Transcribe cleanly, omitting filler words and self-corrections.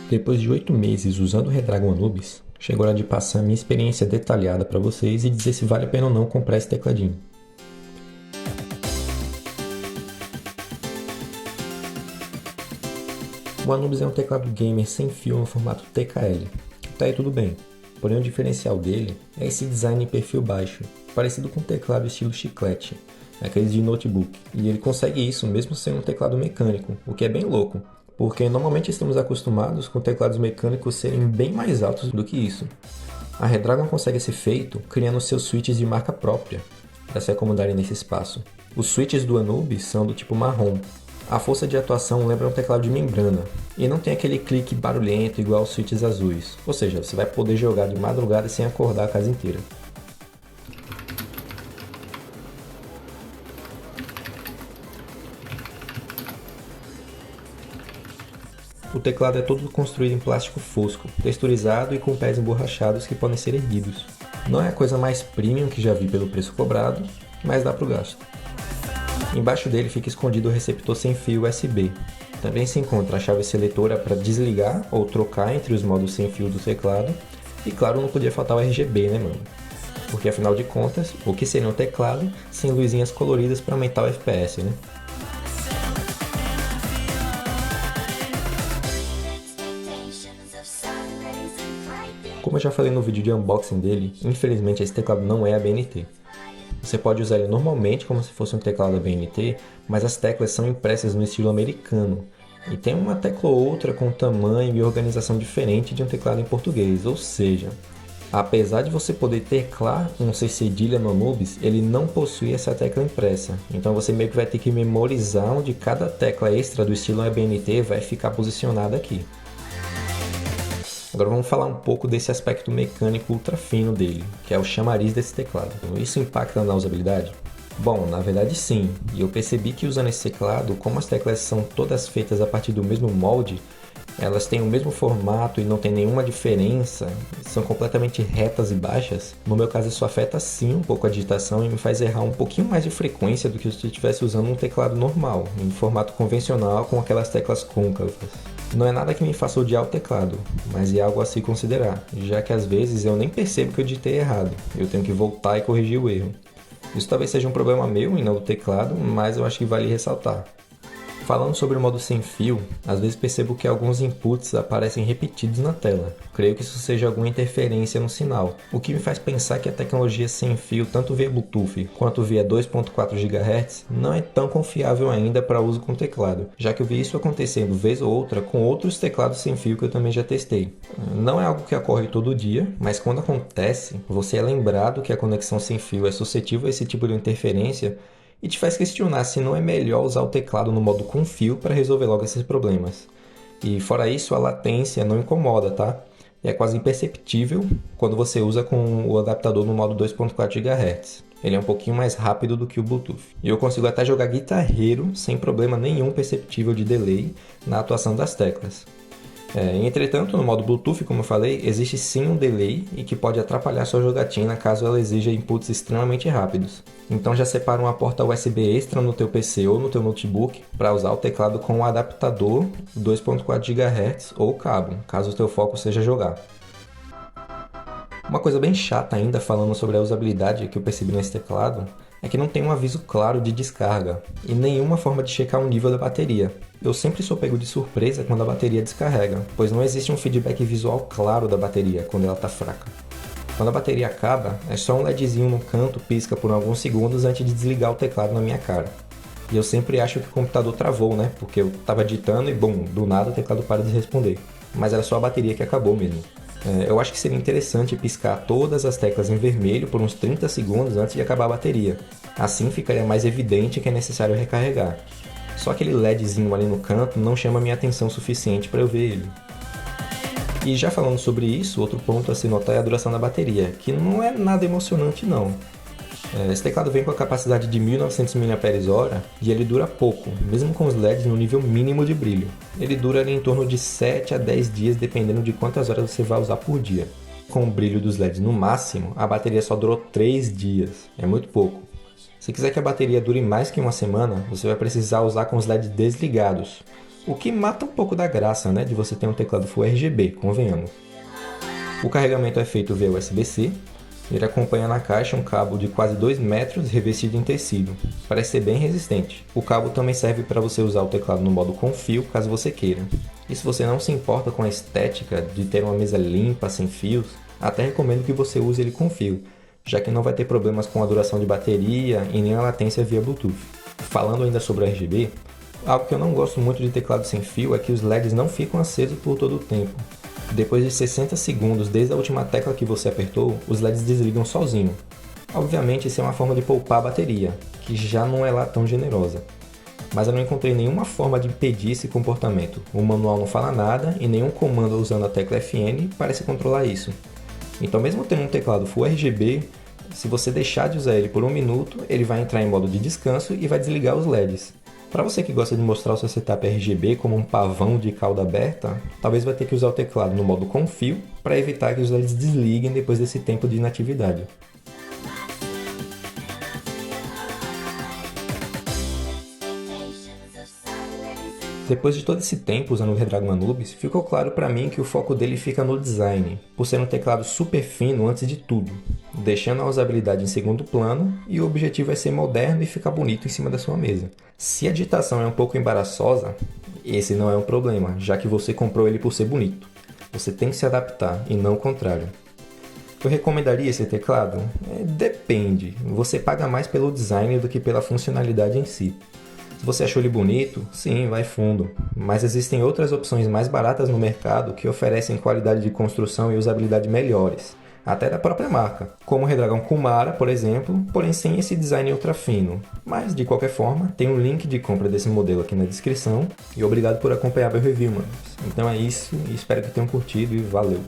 Depois de 8 meses usando o Redragon Anubis, chegou a hora de passar a minha experiência detalhada para vocês e dizer se vale a pena ou não comprar esse tecladinho. O Anubis é um teclado gamer sem fio no formato TKL. Tá aí tudo bem, porém o diferencial dele é esse design em perfil baixo, parecido com um teclado estilo chiclete, aqueles de notebook. E ele consegue isso mesmo sendo um teclado mecânico, o que é bem louco, porque normalmente estamos acostumados com teclados mecânicos serem bem mais altos do que isso. A Redragon consegue esse feito criando seus switches de marca própria, para se acomodarem nesse espaço. Os switches do Anubis são do tipo marrom. A força de atuação lembra um teclado de membrana, e não tem aquele clique barulhento igual aos switches azuis, ou seja, você vai poder jogar de madrugada sem acordar a casa inteira. O teclado é todo construído em plástico fosco, texturizado e com pés emborrachados que podem ser erguidos. Não é a coisa mais premium que já vi pelo preço cobrado, mas dá pro gasto. Embaixo dele fica escondido o receptor sem fio USB. Também se encontra a chave seletora para desligar ou trocar entre os modos sem fio do teclado. E claro, não podia faltar o RGB, né mano? Porque afinal de contas, o que seria um teclado sem luzinhas coloridas para aumentar o FPS, né? Como eu já falei no vídeo de unboxing dele, infelizmente esse teclado não é ABNT. Você pode usar ele normalmente como se fosse um teclado ABNT, mas as teclas são impressas no estilo americano. E tem uma tecla ou outra com tamanho e organização diferente de um teclado em português, ou seja, apesar de você poder teclar um C cedilha no Anubis, ele não possui essa tecla impressa. Então você meio que vai ter que memorizar onde cada tecla extra do estilo ABNT vai ficar posicionada aqui. Agora vamos falar um pouco desse aspecto mecânico ultra fino dele, que é o chamariz desse teclado. Isso impacta na usabilidade? Bom, na verdade sim, e eu percebi que usando esse teclado, como as teclas são todas feitas a partir do mesmo molde, elas têm o mesmo formato e não tem nenhuma diferença, são completamente retas e baixas. No meu caso isso afeta sim um pouco a digitação e me faz errar um pouquinho mais de frequência do que se eu estivesse usando um teclado normal, em formato convencional com aquelas teclas côncavas. Não é nada que me faça odiar o teclado, mas é algo a se considerar, já que às vezes eu nem percebo que eu digitei errado, eu tenho que voltar e corrigir o erro. Isso talvez seja um problema meu e não do teclado, mas eu acho que vale ressaltar. Falando sobre o modo sem fio, às vezes percebo que alguns inputs aparecem repetidos na tela. Creio que isso seja alguma interferência no sinal, o que me faz pensar que a tecnologia sem fio, tanto via Bluetooth quanto via 2.4 GHz, não é tão confiável ainda para uso com teclado, já que eu vi isso acontecendo vez ou outra com outros teclados sem fio que eu também já testei. Não é algo que ocorre todo dia, mas quando acontece, você é lembrado que a conexão sem fio é suscetível a esse tipo de interferência e te faz questionar se não é melhor usar o teclado no modo com fio para resolver logo esses problemas. E fora isso, a latência não incomoda, tá? É quase imperceptível quando você usa com o adaptador no modo 2.4 GHz. Ele é um pouquinho mais rápido do que o Bluetooth. E eu consigo até jogar guitarreiro sem problema nenhum perceptível de delay na atuação das teclas. Entretanto, no modo Bluetooth, como eu falei, existe sim um delay e que pode atrapalhar sua jogatina caso ela exija inputs extremamente rápidos. Então já separa uma porta USB extra no teu PC ou no teu notebook para usar o teclado com o adaptador 2.4 GHz ou cabo, caso o teu foco seja jogar. Uma coisa bem chata ainda falando sobre a usabilidade que eu percebi nesse teclado é que não tem um aviso claro de descarga e nenhuma forma de checar o nível da bateria. Eu sempre sou pego de surpresa quando a bateria descarrega, pois não existe um feedback visual claro da bateria quando ela está fraca. Quando a bateria acaba, é só um LEDzinho no canto pisca por alguns segundos antes de desligar o teclado na minha cara. E eu sempre acho que o computador travou, né? Porque eu estava digitando e bum, do nada o teclado para de responder. Mas era só a bateria que acabou mesmo. Eu acho que seria interessante piscar todas as teclas em vermelho por uns 30 segundos antes de acabar a bateria. Assim ficaria mais evidente que é necessário recarregar. Só aquele LEDzinho ali no canto não chama minha atenção suficiente para eu ver ele. E já falando sobre isso, outro ponto a se notar é a duração da bateria, que não é nada emocionante não. Esse teclado vem com a capacidade de 1900 mAh e ele dura pouco, mesmo com os LEDs no nível mínimo de brilho. Ele dura ali em torno de 7 a 10 dias dependendo de quantas horas você vai usar por dia. Com o brilho dos LEDs no máximo, a bateria só durou 3 dias, é muito pouco. Se quiser que a bateria dure mais que uma semana, você vai precisar usar com os LEDs desligados. O que mata um pouco da graça, né, de você ter um teclado Full RGB, convenhamos. O carregamento é feito via USB-C. Ele acompanha na caixa um cabo de quase 2 metros revestido em tecido. Parece ser bem resistente. O cabo também serve para você usar o teclado no modo com fio, caso você queira. E se você não se importa com a estética de ter uma mesa limpa, sem fios, até recomendo que você use ele com fio, já que não vai ter problemas com a duração de bateria e nem a latência via Bluetooth. Falando ainda sobre o RGB, algo que eu não gosto muito de teclado sem fio é que os LEDs não ficam acesos por todo o tempo. Depois de 60 segundos desde a última tecla que você apertou, os LEDs desligam sozinho. Obviamente isso é uma forma de poupar a bateria, que já não é lá tão generosa. Mas eu não encontrei nenhuma forma de impedir esse comportamento. O manual não fala nada e nenhum comando usando a tecla FN parece controlar isso. Então mesmo tendo um teclado Full RGB, se você deixar de usar ele por 1 minuto, ele vai entrar em modo de descanso e vai desligar os LEDs. Para você que gosta de mostrar o seu setup RGB como um pavão de cauda aberta, talvez vai ter que usar o teclado no modo com fio para evitar que os LEDs desliguem depois desse tempo de inatividade. Depois de todo esse tempo usando o Redragon Anubis, ficou claro para mim que o foco dele fica no design, por ser um teclado super fino antes de tudo, deixando a usabilidade em segundo plano e o objetivo é ser moderno e ficar bonito em cima da sua mesa. Se a digitação é um pouco embaraçosa, esse não é um problema, já que você comprou ele por ser bonito. Você tem que se adaptar e não o contrário. Eu recomendaria esse teclado? Depende, você paga mais pelo design do que pela funcionalidade em si. Se você achou ele bonito, sim, vai fundo. Mas existem outras opções mais baratas no mercado que oferecem qualidade de construção e usabilidade melhores, até da própria marca, como o Redragon Kumara, por exemplo, porém sem esse design ultra fino. Mas, de qualquer forma, tem um link de compra desse modelo aqui na descrição e obrigado por acompanhar meu review, manos. Então é isso, e espero que tenham curtido e valeu!